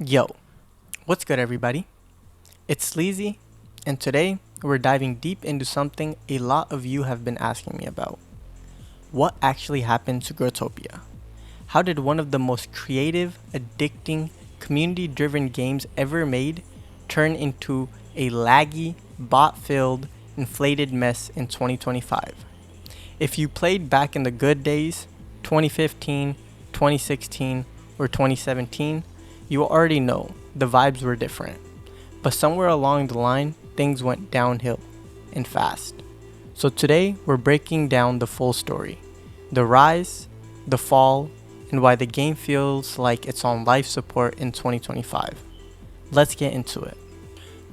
Yo, what's good everybody? It's Sleezy, and today we're diving deep into something a lot of you have been asking me about. What actually happened to Growtopia? How did one of the most creative, addicting, community-driven games ever made turn into a laggy, bot-filled, inflated mess in 2025? If you played back in the good days, 2015, 2016, or 2017, you already know the vibes were different. But somewhere along the line, things went downhill and fast. So today, we're breaking down the full story, the rise, the fall, and why the game feels like it's on life support in 2025. Let's get into it.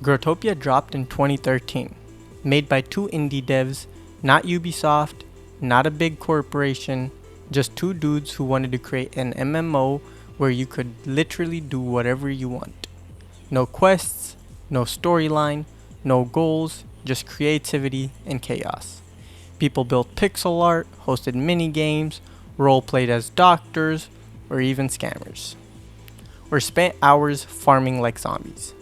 Growtopia dropped in 2013, made by two indie devs, not Ubisoft, not a big corporation, just two dudes who wanted to create an MMO where you could literally do whatever you want. No quests, no storyline, no goals, just creativity and chaos. People built pixel art, hosted mini games, role-played as doctors, or even scammers. Or spent hours farming like zombies.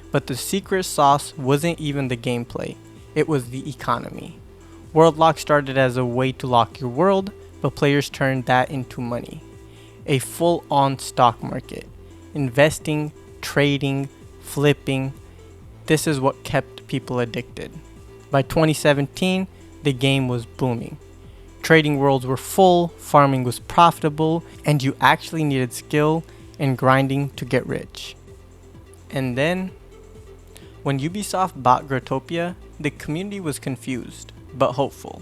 But the secret sauce wasn't even the gameplay, it was the economy. World lock started as a way to lock your world, but players turned that into money. A full-on stock market. Investing, trading, flipping. This is what kept people addicted. By 2017, the game was booming. Trading worlds were full, farming was profitable, and you actually needed skill and grinding to get rich. And then, when Ubisoft bought Growtopia, the community was confused, but hopeful.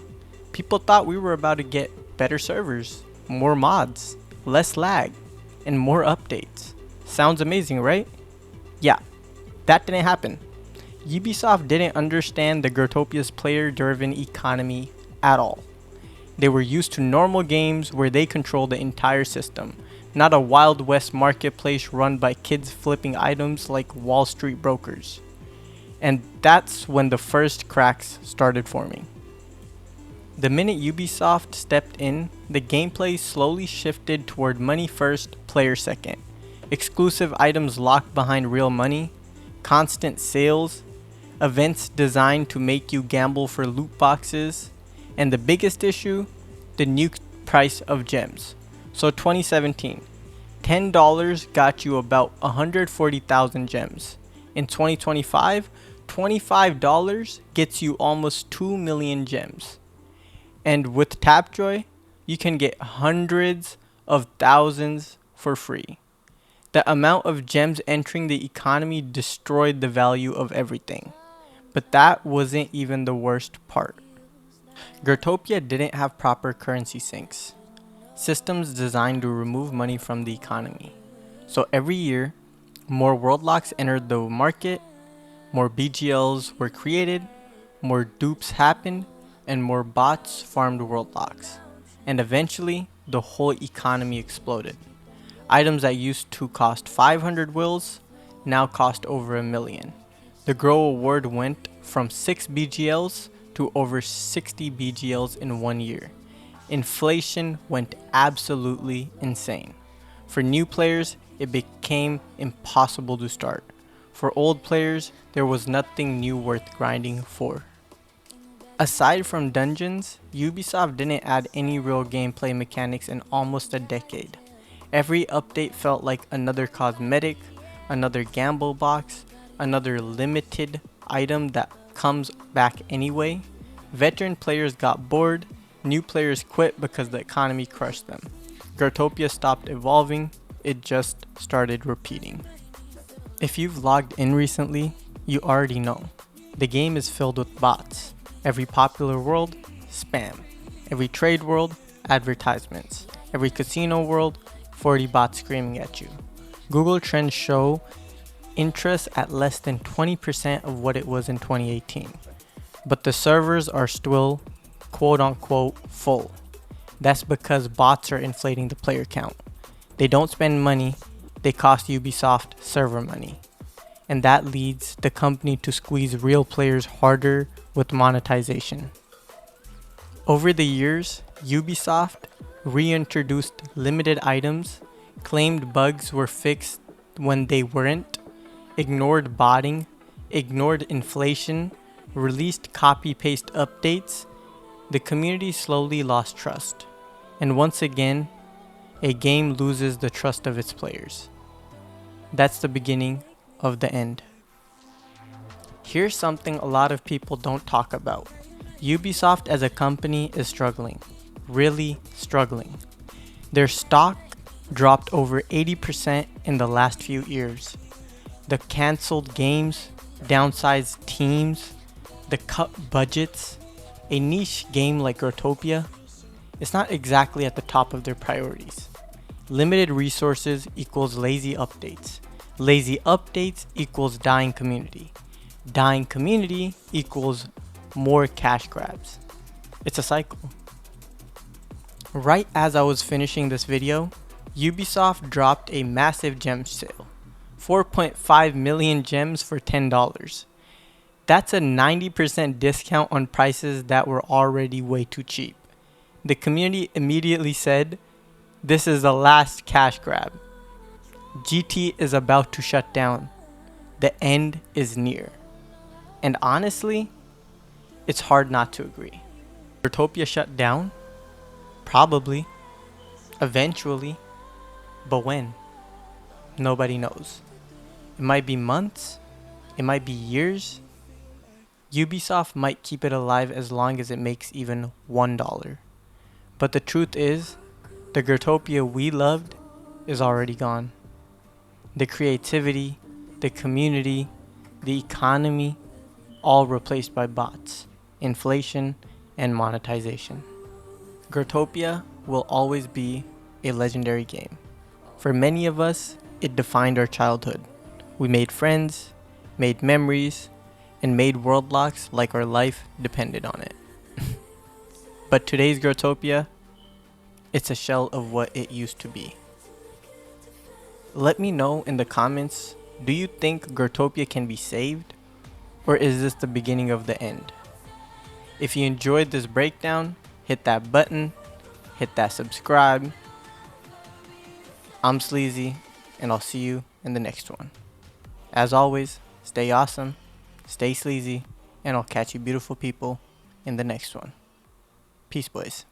People thought we were about to get better servers, more mods, less lag, and more updates. Sounds amazing, right? Yeah, that didn't happen. Ubisoft didn't understand the Growtopia's player-driven economy at all. They were used to normal games where they control the entire system, not a Wild West marketplace run by kids flipping items like Wall Street brokers. And that's when the first cracks started forming. The minute Ubisoft stepped in, the gameplay slowly shifted toward money first, player second. Exclusive items locked behind real money, constant sales, events designed to make you gamble for loot boxes, and the biggest issue, the new price of gems. So 2017, $10 got you about 140,000 gems. In 2025, $25 gets you almost 2 million gems. And with Tapjoy, you can get hundreds of thousands for free. The amount of gems entering the economy destroyed the value of everything. But that wasn't even the worst part. Growtopia didn't have proper currency sinks, systems designed to remove money from the economy. So every year, more world locks entered the market, more BGLs were created, more dupes happened, and more bots farmed world locks. And eventually, the whole economy exploded. Items that used to cost 500 wills now cost over $1 million. The Grow Award went from 6 BGLs to over 60 BGLs in 1 year. Inflation went absolutely insane. For new players, it became impossible to start. For old players, there was nothing new worth grinding for. Aside from dungeons, Ubisoft didn't add any real gameplay mechanics in almost a decade. Every update felt like another cosmetic, another gamble box, another limited item that comes back anyway. Veteran players got bored, new players quit because the economy crushed them. Growtopia stopped evolving, it just started repeating. If you've logged in recently, you already know. The game is filled with bots. Every popular world, spam. Every trade world, advertisements. Every casino world, 40 bots screaming at you. Google Trends show interest at less than 20% of what it was in 2018. But the servers are still quote unquote full. That's because bots are inflating the player count. They don't spend money, they cost Ubisoft server money. And that leads the company to squeeze real players harder with monetization. Over the years, Ubisoft reintroduced limited items, claimed bugs were fixed when they weren't, ignored botting, ignored inflation, released copy-paste updates, the community slowly lost trust. And once again, a game loses the trust of its players. That's the beginning of the end. Here's something a lot of people don't talk about. Ubisoft as a company is struggling. Really struggling. Their stock dropped over 80% in the last few years. The cancelled games, downsized teams, the cut budgets, a niche game like Growtopia, it's not exactly at the top of their priorities. Limited resources equals lazy updates. Lazy updates equals dying community. Dying community equals more cash grabs. It's a cycle. Right as I was finishing this video, Ubisoft dropped a massive gem sale. 4.5 million gems for $10. That's a 90% discount on prices that were already way too cheap. The community immediately said, "This is the last cash grab. GT is about to shut down. The end is near." And honestly, it's hard not to agree. Growtopia shut down? Probably. Eventually. But when? Nobody knows. It might be months. It might be years. Ubisoft might keep it alive as long as it makes even $1. But the truth is, the Growtopia we loved is already gone. The creativity, the community, the economy, all replaced by bots, inflation, and monetization. Growtopia will always be a legendary game. For many of us, it defined our childhood. We made friends, made memories, and made world locks like our life depended on it. But today's Growtopia, it's a shell of what it used to be. Let me know in the comments, do you think Growtopia can be saved? Or is this the beginning of the end? If you enjoyed this breakdown, hit that button, hit that subscribe. I'm Sleezy, and I'll see you in the next one. As always, stay awesome, stay sleazy, and I'll catch you beautiful people in the next one. Peace, boys.